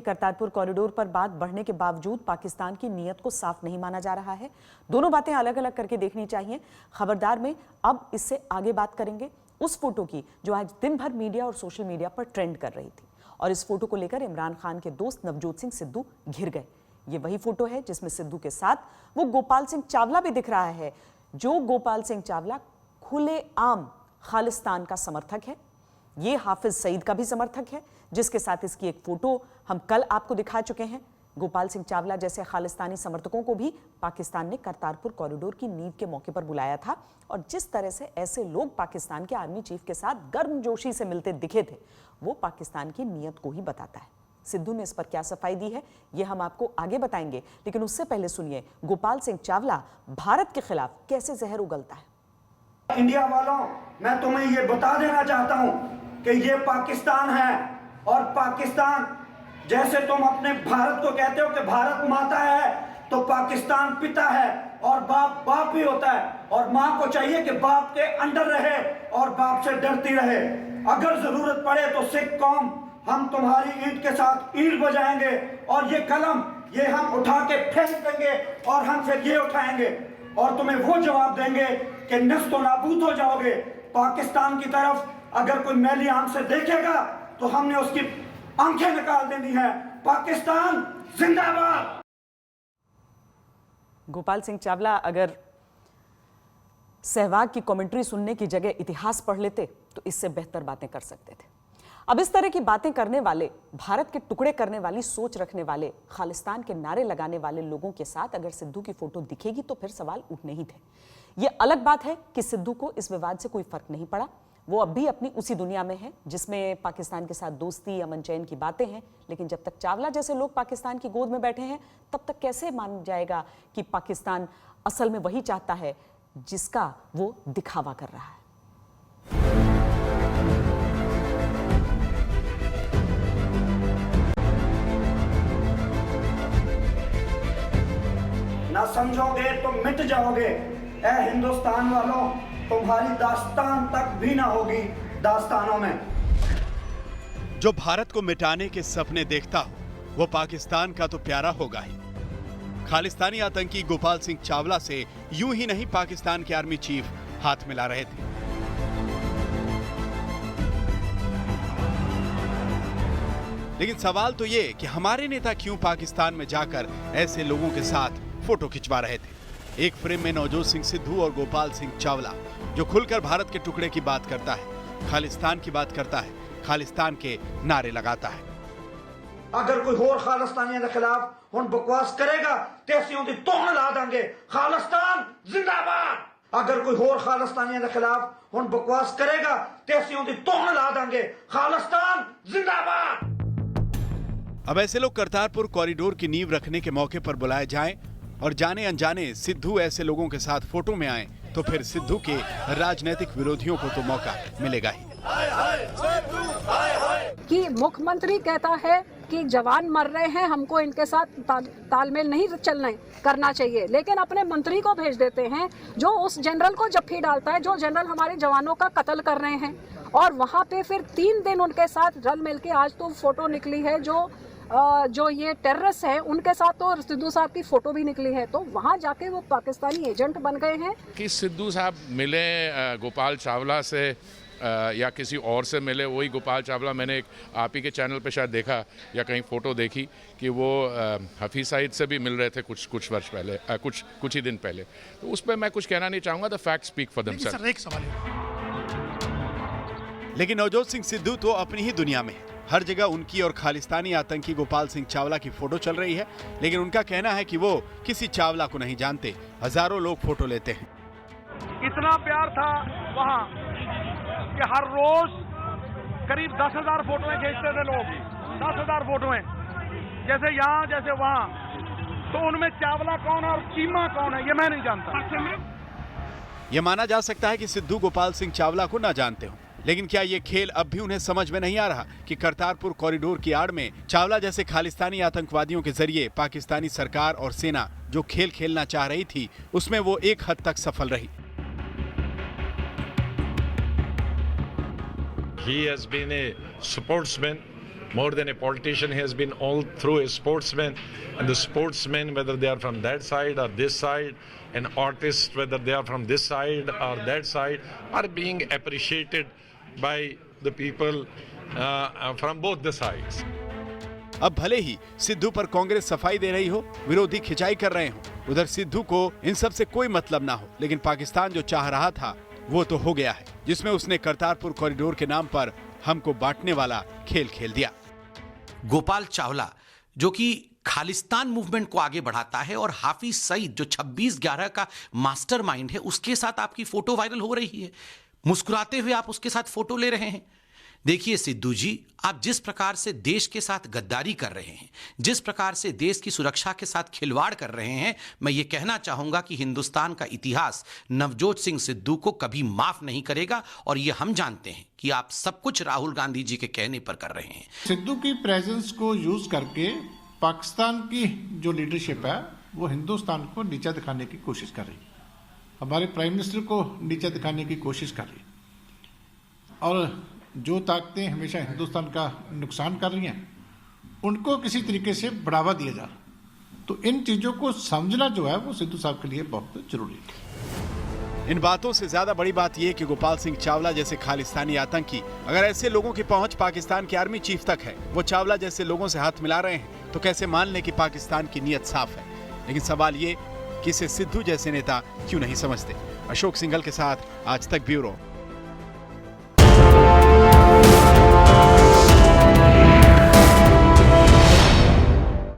Kartarpur corridor पर बात बढ़ने के बावजूद पाकिस्तान की नीयत को साफ नहीं माना जा रहा है। दोनों बातें अलग अलग करके देखनी चाहिए। खबरदार में अब इससे आगे बात करेंगे उस फोटो की जो आज दिन भर मीडिया और सोशल मीडिया पर ट्रेंड कर रही थी, और इस फोटो को लेकर इमरान खान के दोस्त नवजोत सिंह सिद्धू घिर गए। ये वही फोटो है जिसमें सिद्धू के साथ वो गोपाल सिंह चावला भी दिख रहा है, जो गोपाल सिंह चावला खुलेआम खालिस्तान का समर्थक है। ये हाफिज सईद का भी समर्थक है, जिसके साथ इसकी एक फोटो हम कल आपको दिखा चुके हैं। गोपाल सिंह चावला जैसे खालिस्तानी समर्थकों को भी पाकिस्तान ने करतारपुर कॉरिडोर की नींव के मौके पर बुलाया था, और जिस तरह से ऐसे लोग पाकिस्तान के आर्मी चीफ के साथ गर्मजोशी से मिलते दिखे थे, वो पाकिस्तान की नीयत को ही बताता है। सिद्धू ने इस पर क्या सफाई दी है ये हम आपको आगे बताएंगे, लेकिन उससे पहले सुनिए गोपाल सिंह चावला भारत के खिलाफ कैसे जहर उगलता है। इंडिया वालों, मैं तुम्हें ये बता देना चाहता हूं कि ये पाकिस्तान है, और पाकिस्तान जैसे तुम अपने भारत को कहते हो कि भारत माता है, तो पाकिस्तान पिता है, और बाप बाप भी होता है, और माँ को चाहिए कि बाप के अंडर रहे और बाप से डरती रहे। अगर जरूरत पड़े तो सिख कौम हम तुम्हारी ईंट के साथ ईंट बजाएंगे, और ये कलम ये हम उठा के फेंक देंगे, और हम फिर ये उठाएंगे और तुम्हें वो जवाब देंगे कि नस्तो नाबूद हो जाओगे। पाकिस्तान की तरफ अगर कोई मैली आंख से देखेगा तो हमने उसकी आंखें निकाल देनी है। पाकिस्तान जिंदाबाद। गोपाल सिंह चावला अगर सहवाग की कमेंट्री सुनने की जगह इतिहास पढ़ लेते तो इससे बेहतर बातें कर सकते थे। अब इस तरह की बातें करने वाले, भारत के टुकड़े करने वाली सोच रखने वाले, खालिस्तान के नारे लगाने वाले लोगों के साथ अगर सिद्धू की फोटो दिखेगी तो फिर सवाल उठने ही थे। यह अलग बात है कि सिद्धू को इस विवाद से कोई फर्क नहीं पड़ा। वो अब भी अपनी उसी दुनिया में है जिसमें पाकिस्तान के साथ दोस्ती, अमन चैन की बातें हैं। लेकिन जब तक चावला जैसे लोग पाकिस्तान की गोद में बैठे हैं, तब तक कैसे मान जाएगा कि पाकिस्तान असल में वही चाहता है जिसका वो दिखावा कर रहा है। ना समझोगे तो मिट जाओगे। ऐ हिंदुस्तान वालों, तुम्हारी दास्तान तक भी ना होगी दास्तानों में। जो भारत को मिटाने के सपने देखता हो वो पाकिस्तान का तो प्यारा होगा ही। खालिस्तानी आतंकी गोपाल सिंह चावला से यूं ही नहीं पाकिस्तान के आर्मी चीफ हाथ मिला रहे थे। लेकिन सवाल तो ये कि हमारे नेता क्यों पाकिस्तान में जाकर ऐसे लोगों के साथ फोटो खिंचवा रहे थे। एक फ्रेम में नवजोत सिंह सिद्धू और गोपाल सिंह चावला, जो खुलकर भारत के टुकड़े की बात करता है, खालिस्तान की बात करता है, खालिस्तान के नारे लगाता है। अगर कोई होर खालिस्तानियों के खिलाफ हुन बकवास करेगा तो ਅਸੀਂ ਉਹਦੀ तोड़ ला देंगे। खालिस्तान जिंदाबाद। अगर कोई होर खालिस्तानियों के खिलाफ हुन बकवास करेगा तो ਅਸੀਂ ਉਹਦੀ तोड़ ला देंगे। खालिस्तान जिंदाबाद। अब ऐसे लोग करतारपुर कॉरिडोर की नींव रखने के मौके पर बुलाए जाएं और जाने अनजाने सिद्धू ऐसे लोगों के साथ फोटो में आए तो फिर सिद्धू के राजनीतिक विरोधियों को तो मौका मिलेगा ही। कि मुख्यमंत्री कहता है कि जवान मर रहे हैं, हमको इनके साथ तालमेल नहीं करना चाहिए, लेकिन अपने मंत्री को भेज देते हैं जो उस जनरल को जफ्फी डालता है, जो जनरल हमारे जवानों का कत्ल कर रहे हैं। और वहाँ पे फिर 3 दिन उनके साथ रल मिल के आज तो फोटो निकली है जो ये टेररिस्ट है उनके साथ तो सिद्धू साहब की फोटो भी निकली है। तो वहाँ जाके वो पाकिस्तानी एजेंट बन गए हैं। कि सिद्धू साहब मिले गोपाल चावला से या किसी और से मिले, वही गोपाल चावला मैंने एक आप ही के चैनल पे शायद देखा या कहीं फोटो देखी कि वो हफीज सईद से भी मिल रहे थे कुछ वर्ष पहले, कुछ ही दिन पहले। तो उस पर मैं कुछ कहना नहीं चाहूँगा, the fact speak for themselves. एक सवाल है, लेकिन नवजोत सिंह सिद्धू तो अपनी ही दुनिया में है। हर जगह उनकी और खालिस्तानी आतंकी गोपाल सिंह चावला की फोटो चल रही है, लेकिन उनका कहना है कि वो किसी चावला को नहीं जानते। हजारों लोग फोटो लेते हैं। इतना प्यार था वहाँ कि हर रोज करीब 10,000 फोटोएं खींचते थे लोग, 10,000 फोटोएं, जैसे यहाँ जैसे वहाँ। तो उनमें चावला कौन और चीमा कौन है ये मैं नहीं जानता। ये माना जा सकता है कि सिद्धू गोपाल सिंह चावला को ना जानते हो, लेकिन क्या ये खेल अब भी उन्हें समझ में नहीं आ रहा कि करतारपुर कॉरिडोर की आड़ में चावला जैसे खालिस्तानी आतंकवादियों के जरिए पाकिस्तानी सरकार और सेना जो खेल खेलना चाह रही थी उसमें वो एक हद तक सफल रही। He has been a sportsman more than a politician, he has been all through a sportsman, and the sportsmen, whether they are from that side or this side, and artists, whether they are from this side or that side, are being appreciated by the people from both the sides. अब भले ही सिद्धू पर कांग्रेस सफाई दे रही हो, विरोधी खिंचाई कर रहे हो, उधर सिद्धू को इन सब से कोई मतलब ना हो, लेकिन पाकिस्तान जो चाह रहा था वो तो हो गया है, जिसमें उसने करतारपुर कॉरिडोर के नाम पर हमको बांटने वाला खेल खेल दिया। गोपाल चावला जो कि खालिस्तान मूवमेंट को आगे बढ़ाता है और हाफिज सईद जो 26/11 का मास्टरमाइंड है, उसके साथ आपकी फोटो वायरल हो रही है, मुस्कुराते हुए आप उसके साथ फोटो ले रहे हैं। देखिए सिद्धू जी, आप जिस प्रकार से देश के साथ गद्दारी कर रहे हैं, जिस प्रकार से देश की सुरक्षा के साथ खिलवाड़ कर रहे हैं, मैं ये कहना चाहूंगा कि हिंदुस्तान का इतिहास नवजोत सिंह सिद्धू को कभी माफ नहीं करेगा। और ये हम जानते हैं कि आप सब कुछ राहुल गांधी जी के कहने पर कर रहे हैं। सिद्धू की प्रेजेंस को यूज करके पाकिस्तान की जो लीडरशिप है वो हिंदुस्तान को नीचा दिखाने की कोशिश कर रही, हमारे प्राइम मिनिस्टर को नीचा दिखाने की कोशिश कर रही, और जो ताकतें हमेशा हिंदुस्तान का नुकसान कर रही हैं उनको किसी तरीके से बढ़ावा दिया जा रहा। तो इन चीजों को समझना जो है वो सिद्धू साहब के लिए बहुत जरूरी है। इन बातों से ज्यादा बड़ी बात यह कि गोपाल सिंह चावला जैसे खालिस्तानी आतंकी, अगर ऐसे लोगों की पहुंच पाकिस्तान के आर्मी चीफ तक है, वो चावला जैसे लोगों से हाथ मिला रहे हैं, तो कैसे मान लें कि पाकिस्तान की नीयत साफ है। लेकिन सवाल ये कि इसे सिद्धू जैसे नेता क्यों नहीं समझते। अशोक सिंघल के साथ आज तक ब्यूरो।